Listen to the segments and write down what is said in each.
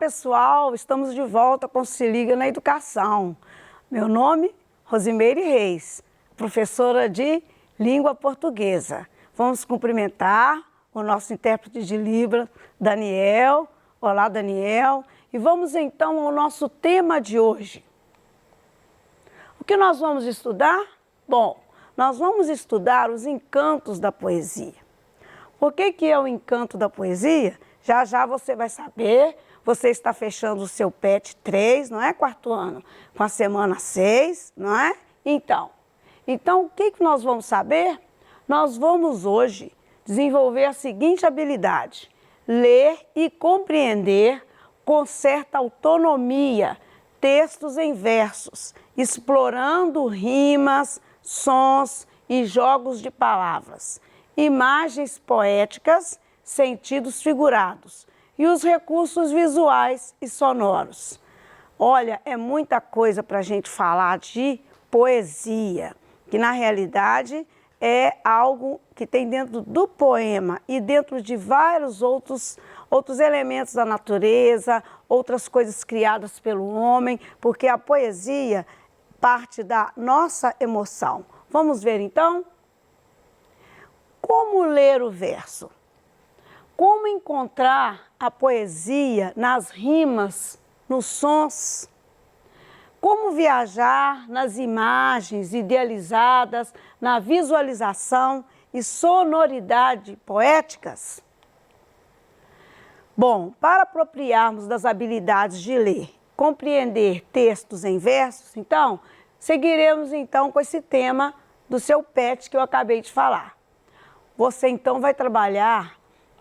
pessoal, estamos de volta com Se Liga na Educação. Meu nome, Rosimeire Reis, professora de língua portuguesa. Vamos cumprimentar o nosso intérprete de Libras, Daniel. Olá, Daniel. E vamos então ao nosso tema de hoje. O que nós vamos estudar? Bom, nós vamos estudar os encantos da poesia. O que é o encanto da poesia? Já já você vai saber. Você está fechando o seu PET 3, não é, quarto ano? Com a semana 6, não é? Então o que nós vamos saber? Nós vamos hoje desenvolver a seguinte habilidade: ler e compreender com certa autonomia textos em versos, explorando rimas, sons e jogos de palavras, imagens poéticas, sentidos figurados e os recursos visuais e sonoros. Olha, é muita coisa para a gente falar de poesia, que na realidade é algo que tem dentro do poema e dentro de vários outros elementos da natureza, outras coisas criadas pelo homem, porque a poesia parte da nossa emoção. Vamos ver então? Como ler o verso? Como encontrar a poesia nas rimas, nos sons? Como viajar nas imagens idealizadas, na visualização e sonoridade poéticas? Bom, para apropriarmos das habilidades de ler, compreender textos em versos, então, seguiremos então com esse tema do seu PET que eu acabei de falar. Você então vai trabalhar,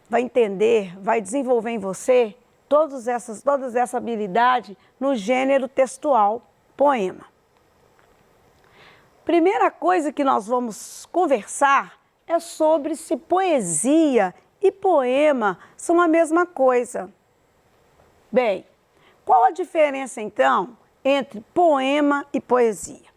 vai entender, vai desenvolver em você todas essa habilidade no gênero textual, poema. Primeira coisa que nós vamos conversar é sobre se poesia e poema são a mesma coisa. Bem, qual a diferença então entre poema e poesia?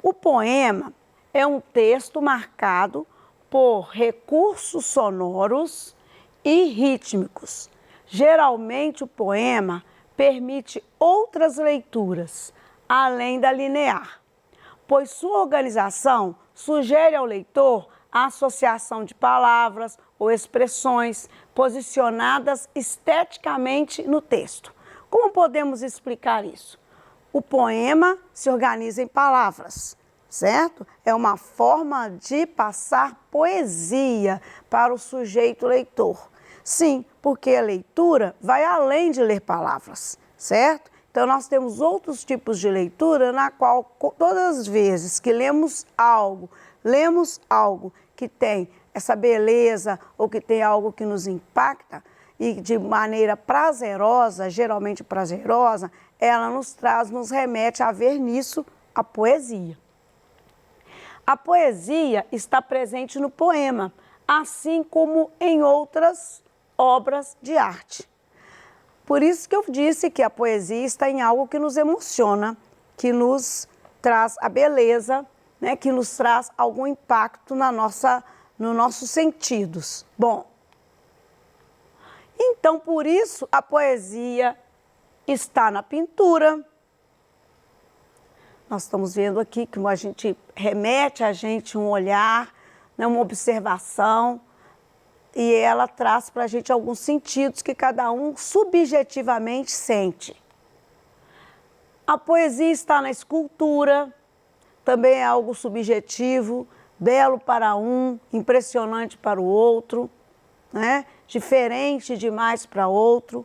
O poema é um texto marcado por recursos sonoros e rítmicos. Geralmente o poema permite outras leituras, além da linear, pois sua organização sugere ao leitor a associação de palavras ou expressões posicionadas esteticamente no texto. Como podemos explicar isso? O poema se organiza em palavras, certo? É uma forma de passar poesia para o sujeito leitor. Sim, porque a leitura vai além de ler palavras, certo? Então, nós temos outros tipos de leitura na qual, todas as vezes que lemos algo que tem essa beleza ou que tem algo que nos impacta e de maneira prazerosa, geralmente prazerosa, ela nos remete a ver nisso a poesia. A poesia está presente no poema, assim como em outras obras de arte. Por isso que eu disse que a poesia está em algo que nos emociona, que nos traz a beleza, né, que nos traz algum impacto nos nossos sentidos. Bom, então por isso a poesia está na pintura. Nós estamos vendo aqui que a gente remete a gente um olhar, né, uma observação, e ela traz para a gente alguns sentidos que cada um subjetivamente sente. A poesia está na escultura, também é algo subjetivo, belo para um, impressionante para o outro, né? Diferente demais para outro.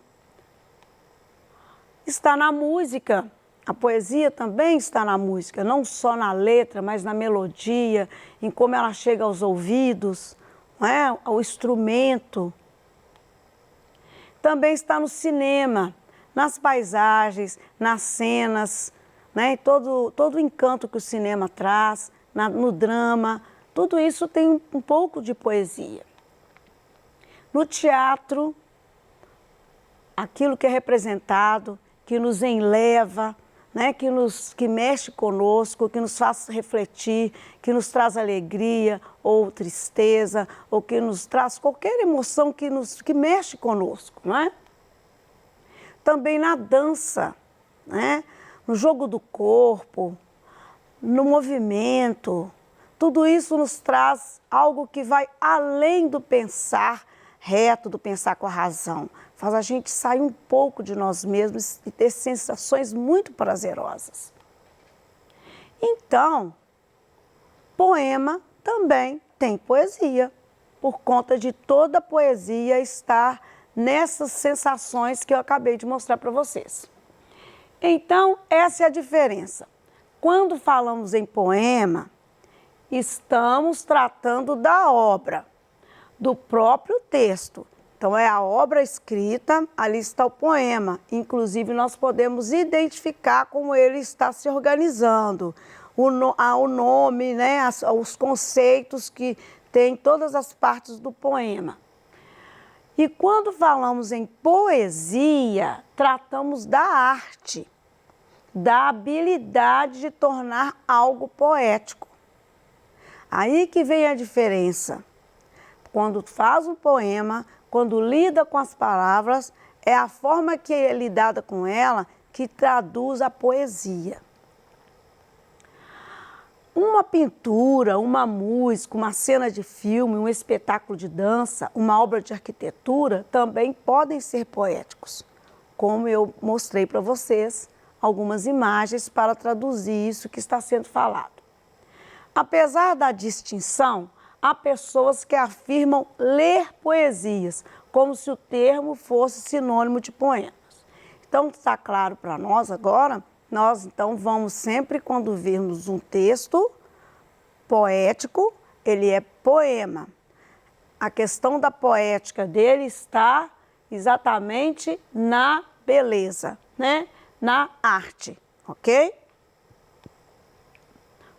Está na música. A poesia também está na música, não só na letra, mas na melodia, em como ela chega aos ouvidos, não é? Ao instrumento. Também está no cinema, nas paisagens, nas cenas, né? Todo o encanto que o cinema traz, no drama, tudo isso tem um pouco de poesia. No teatro, aquilo que é representado, que nos enleva, né, que mexe conosco, que nos faz refletir, que nos traz alegria ou tristeza, ou que nos traz qualquer emoção que mexe conosco, não é? também na dança, né? No jogo do corpo, no movimento. Tudo isso nos traz algo que vai além do pensar reto, do pensar com a razão. Faz a gente sair um pouco de nós mesmos e ter sensações muito prazerosas. Então, poema também tem poesia, por conta de toda a poesia estar nessas sensações que eu acabei de mostrar para vocês. Então, essa é a diferença. Quando falamos em poema, estamos tratando da obra, do próprio texto. Então, é a obra escrita, ali está o poema. Inclusive, nós podemos identificar como ele está se organizando, o nome, né, os conceitos que tem todas as partes do poema. E quando falamos em poesia, tratamos da arte, da habilidade de tornar algo poético. Aí que vem a diferença. Quando faz um poema, quando lida com as palavras, é a forma que é lidada com ela que traduz a poesia. Uma pintura, uma música, uma cena de filme, um espetáculo de dança, uma obra de arquitetura também podem ser poéticos, como eu mostrei para vocês algumas imagens para traduzir isso que está sendo falado. Apesar da distinção, há pessoas que afirmam ler poesias, como se o termo fosse sinônimo de poemas. Então, está claro para nós agora, nós então vamos sempre, quando virmos um texto poético, ele é poema. A questão da poética dele está exatamente na beleza, né? Na arte, ok?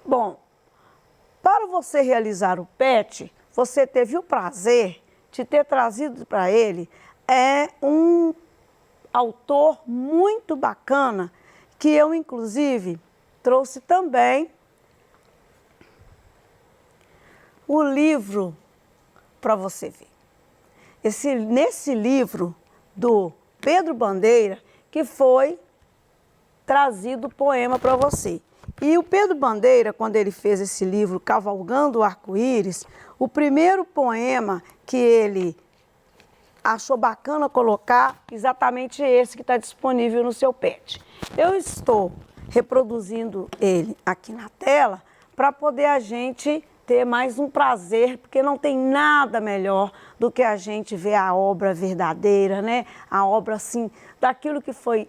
Bom, para você realizar o PET, você teve o prazer de ter trazido para ele um autor muito bacana, que eu, inclusive, trouxe também o livro para você ver. Nesse livro do Pedro Bandeira, que foi trazido o poema para você. E o Pedro Bandeira, quando ele fez esse livro, Cavalgando o Arco-Íris, o primeiro poema que ele achou bacana colocar, exatamente esse que está disponível no seu PET. Eu estou reproduzindo ele aqui na tela para poder a gente ter mais um prazer, porque não tem nada melhor do que a gente ver a obra verdadeira, né? A obra, assim, daquilo que foi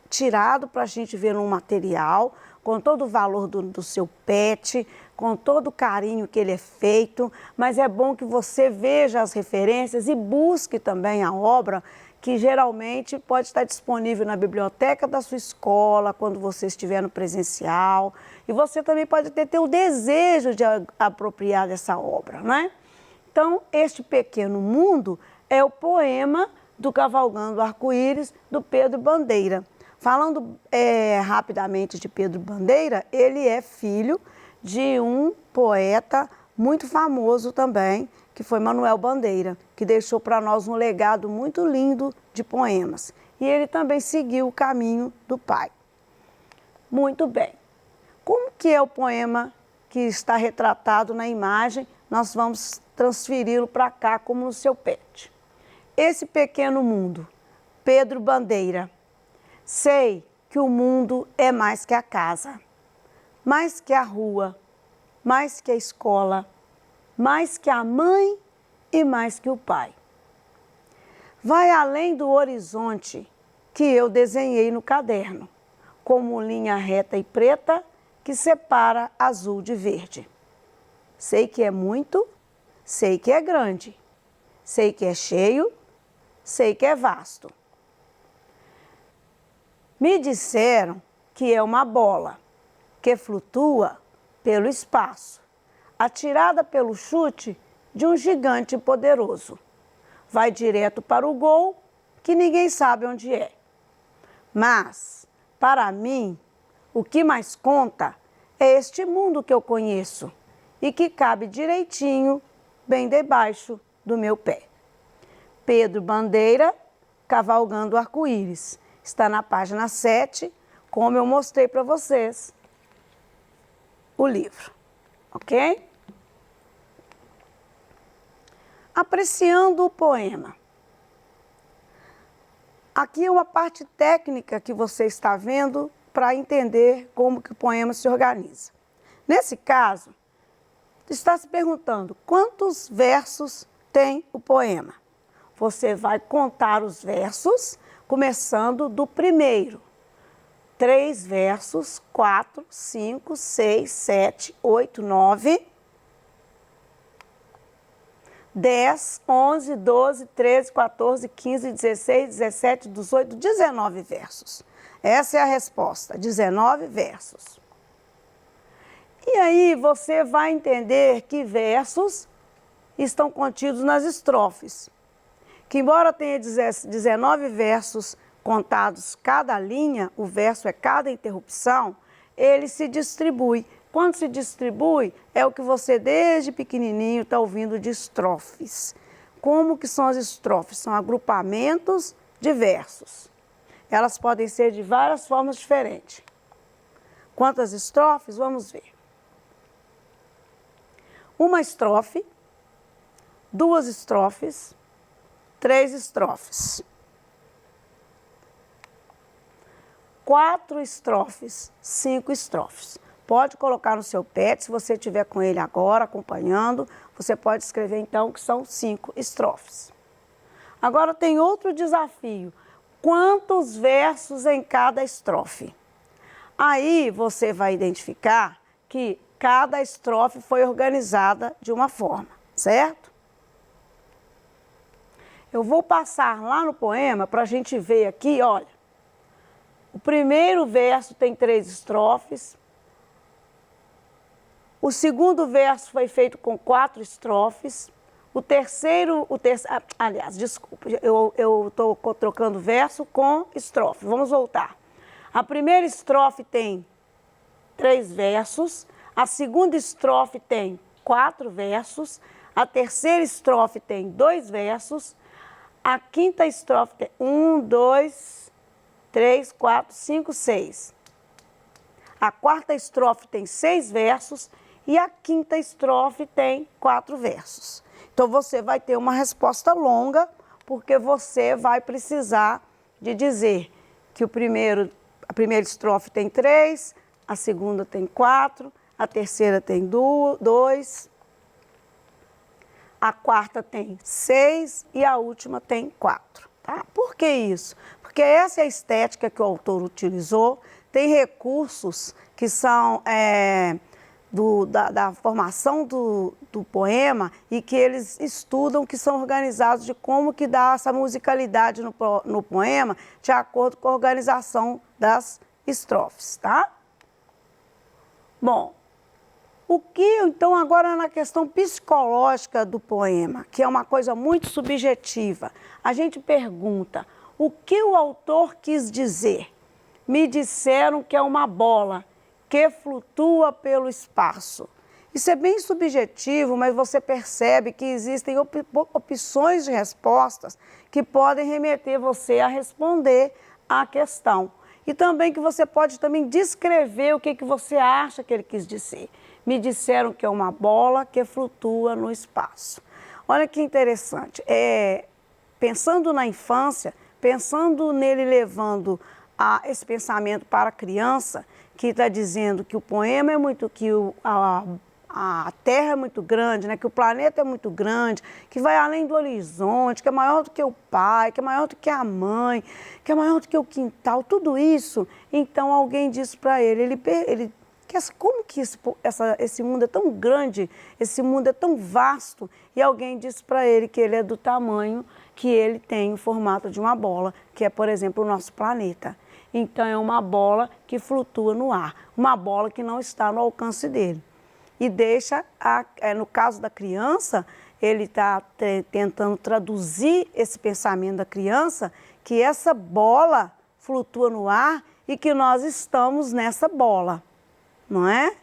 tirado para a gente ver num material, com todo o valor do seu PET, com todo o carinho que ele é feito, mas é bom que você veja as referências e busque também a obra, que geralmente pode estar disponível na biblioteca da sua escola, quando você estiver no presencial, e você também pode ter o desejo de apropriar dessa obra, né? Então, este pequeno mundo é o poema do Cavalgando o Arco-Íris, do Pedro Bandeira. Falando rapidamente de Pedro Bandeira, ele é filho de um poeta muito famoso também, que foi Manuel Bandeira, que deixou para nós um legado muito lindo de poemas. E ele também seguiu o caminho do pai. Muito bem. Como que é o poema que está retratado na imagem? Nós vamos transferi-lo para cá, como no seu PET. Esse pequeno mundo, Pedro Bandeira. Sei que o mundo é mais que a casa, mais que a rua, mais que a escola, mais que a mãe e mais que o pai. Vai além do horizonte que eu desenhei no caderno, como linha reta e preta que separa azul de verde. Sei que é muito, sei que é grande, sei que é cheio, sei que é vasto. Me disseram que é uma bola que flutua pelo espaço, atirada pelo chute de um gigante poderoso. Vai direto para o gol, que ninguém sabe onde é. Mas, para mim, o que mais conta é este mundo que eu conheço e que cabe direitinho, bem debaixo do meu pé. Pedro Bandeira, Cavalgando o Arco-Íris. está na página 7, como eu mostrei para vocês o livro, ok? Apreciando o poema. Aqui é uma parte técnica que você está vendo para entender como que o poema se organiza. Nesse caso, está se perguntando quantos versos tem o poema. Você vai contar os versos, começando do primeiro. 3 versos, 4, 5, 6, 7, 8, 9, 10, 11, 12, 13, 14, 15, 16, 17, 18, 19 versos. Essa é a resposta, 19 versos. E aí você vai entender que versos estão contidos nas estrofes. Que embora tenha 19 versos contados cada linha, o verso é cada interrupção, ele se distribui. Quando se distribui, é o que você desde pequenininho está ouvindo de estrofes. Como que são as estrofes? São agrupamentos de versos. Elas podem ser de várias formas diferentes. Quantas estrofes? Vamos ver. Uma estrofe, 2 estrofes, 3 estrofes. 4 estrofes, 5 estrofes. Pode colocar no seu pet, se você estiver com ele agora, acompanhando, você pode escrever então que são 5 estrofes. Agora tem outro desafio. Quantos versos em cada estrofe? Aí você vai identificar que cada estrofe foi organizada de uma forma, certo? Eu vou passar lá no poema para a gente ver aqui, olha. O primeiro verso tem 3 estrofes. O segundo verso foi feito com 4 estrofes. Aliás, desculpa, eu estou trocando verso com estrofe. Vamos voltar. A primeira estrofe tem 3 versos. A segunda estrofe tem 4 versos. A terceira estrofe tem 2 versos. A quinta estrofe tem 1, 2, 3, 4, 5, 6. A quarta estrofe tem 6 versos. E a quinta estrofe tem 4 versos. Então, você vai ter uma resposta longa, porque você vai precisar de dizer que a primeira estrofe tem 3, a segunda tem 4, a terceira tem 2, a quarta tem 6 e a última tem 4. Tá? Por que isso? Porque essa é a estética que o autor utilizou, tem recursos que são... da formação do poema e que eles estudam, que são organizados de como que dá essa musicalidade no poema de acordo com a organização das estrofes, tá? Bom, então agora na questão psicológica do poema, que é uma coisa muito subjetiva, a gente pergunta, o que o autor quis dizer? Me disseram que é uma bola que flutua pelo espaço. Isso é bem subjetivo, mas você percebe que existem opções de respostas que podem remeter você a responder à questão. E também que você pode também descrever o que você acha que ele quis dizer. Me disseram que é uma bola que flutua no espaço. Olha que interessante. Pensando na infância, pensando nele levando esse pensamento para a criança, que está dizendo que o poema é muito, que a Terra é muito grande, né? Que o planeta é muito grande, que vai além do horizonte, que é maior do que o pai, que é maior do que a mãe, que é maior do que o quintal, tudo isso. Então alguém disse para ele como que esse mundo é tão grande, esse mundo é tão vasto, e alguém disse para ele que ele é do tamanho que ele tem o formato de uma bola, que é, por exemplo, o nosso planeta. Então, é uma bola que flutua no ar, uma bola que não está no alcance dele. E deixa, no caso da criança, ele está tentando traduzir esse pensamento da criança, que essa bola flutua no ar e que nós estamos nessa bola, não é?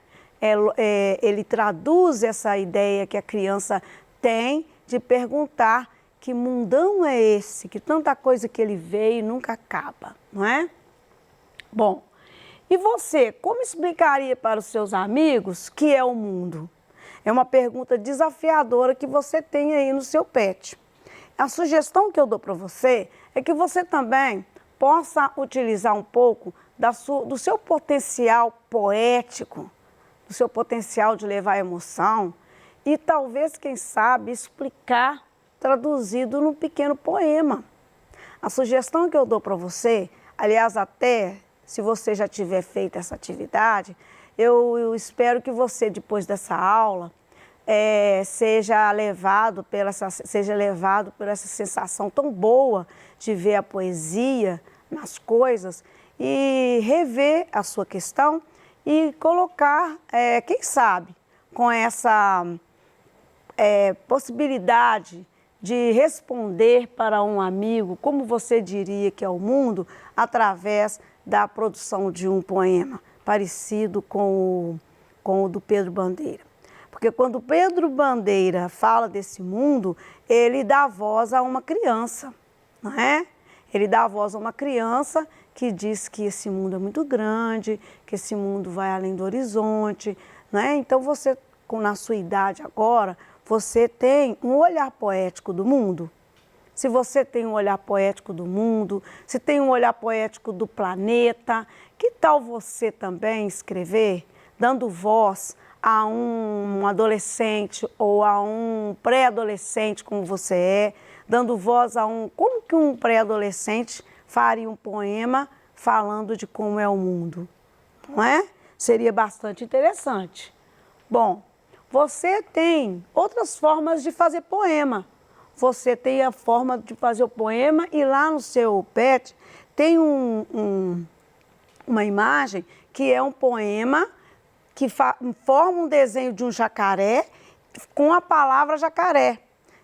Ele traduz essa ideia que a criança tem de perguntar que mundão é esse, que tanta coisa que ele vê e nunca acaba, não é? Bom, e você, como explicaria para os seus amigos que é o mundo? É uma pergunta desafiadora que você tem aí no seu pet. A sugestão que eu dou para você é que você também possa utilizar um pouco do seu potencial poético, do seu potencial de levar emoção e talvez, quem sabe, explicar traduzido num pequeno poema. A sugestão que eu dou para você, aliás, até se você já tiver feito essa atividade, eu espero que você, depois dessa aula, seja levado por essa sensação tão boa de ver a poesia nas coisas e rever a sua questão e colocar, quem sabe, com essa possibilidade de responder para um amigo como você diria que é o mundo através da produção de um poema parecido com o do Pedro Bandeira. Porque quando Pedro Bandeira fala desse mundo, ele dá voz a uma criança, não é? Ele dá voz a uma criança que diz que esse mundo é muito grande, que esse mundo vai além do horizonte, não é? Então você, na sua idade agora, você tem um olhar poético do mundo? Se você tem um olhar poético do mundo, se tem um olhar poético do planeta, que tal você também escrever, dando voz a um adolescente ou a um pré-adolescente como você é, dando voz a como que um pré-adolescente faria um poema falando de como é o mundo, não é? Seria bastante interessante. Bom, você tem outras formas de fazer poema. Você tem a forma de fazer o poema e lá no seu pet tem uma imagem que é um poema que forma um desenho de um jacaré com a palavra jacaré,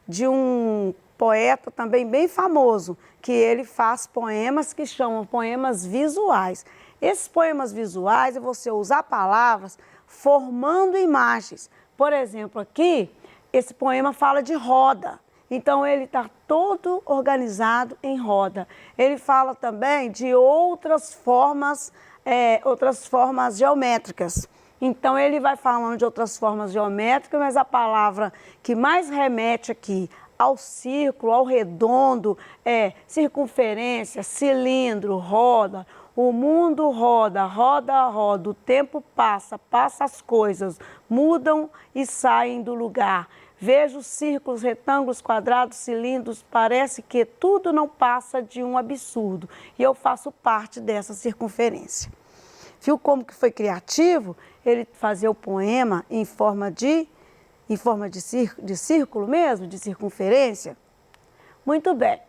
de um poeta também bem famoso, que ele faz poemas que chamam poemas visuais. Esses poemas visuais é você usar palavras formando imagens. Por exemplo, aqui, esse poema fala de roda. Então, ele está todo organizado em roda. Ele fala também de outras formas geométricas. Então, ele vai falando de outras formas geométricas, mas a palavra que mais remete aqui ao círculo, ao redondo, é circunferência, cilindro, roda. O mundo roda, roda, roda, o tempo passa, passa as coisas, mudam e saem do lugar. Vejo círculos, retângulos, quadrados, cilindros, parece que tudo não passa de um absurdo. E eu faço parte dessa circunferência. Viu como que foi criativo ele fazer o poema em forma de círculo mesmo, de circunferência? Muito bem.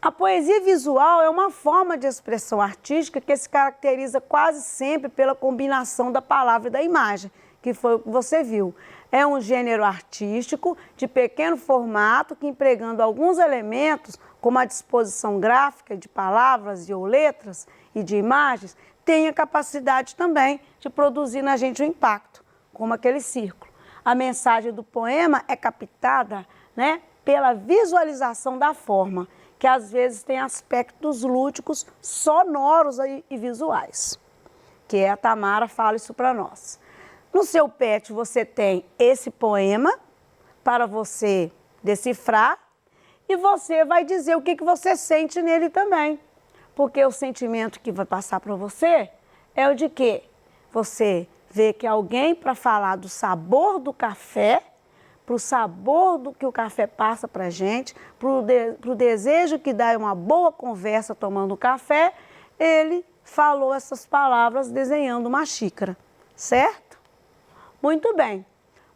A poesia visual é uma forma de expressão artística que se caracteriza quase sempre pela combinação da palavra e da imagem, que foi o que você viu. É um gênero artístico de pequeno formato que, empregando alguns elementos, como a disposição gráfica de palavras ou letras e de imagens, tem a capacidade também de produzir na gente um impacto, como aquele círculo. A mensagem do poema é captada, né, pela visualização da forma, que às vezes tem aspectos lúdicos, sonoros e visuais, que a Tamara fala isso para nós. No seu pet você tem esse poema para você decifrar e você vai dizer o que você sente nele também. Porque o sentimento que vai passar para você é o de quê? Você vê que alguém, para falar do sabor do café, para o sabor do que o café passa para a gente, para o desejo que dá uma boa conversa tomando café, ele falou essas palavras desenhando uma xícara, certo? Muito bem.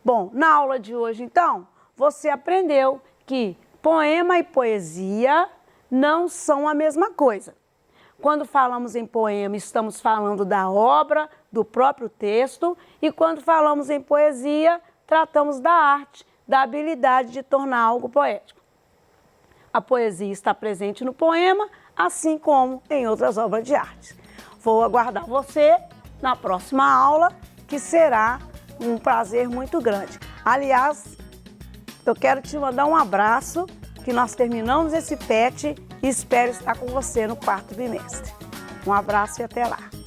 Bom, na aula de hoje, então, você aprendeu que poema e poesia não são a mesma coisa. Quando falamos em poema, estamos falando da obra, do próprio texto, e quando falamos em poesia, tratamos da arte, da habilidade de tornar algo poético. A poesia está presente no poema, assim como em outras obras de arte. Vou aguardar você na próxima aula, que será um prazer muito grande. Aliás, eu quero te mandar um abraço que nós terminamos esse PET e espero estar com você no quarto bimestre. Um abraço e até lá!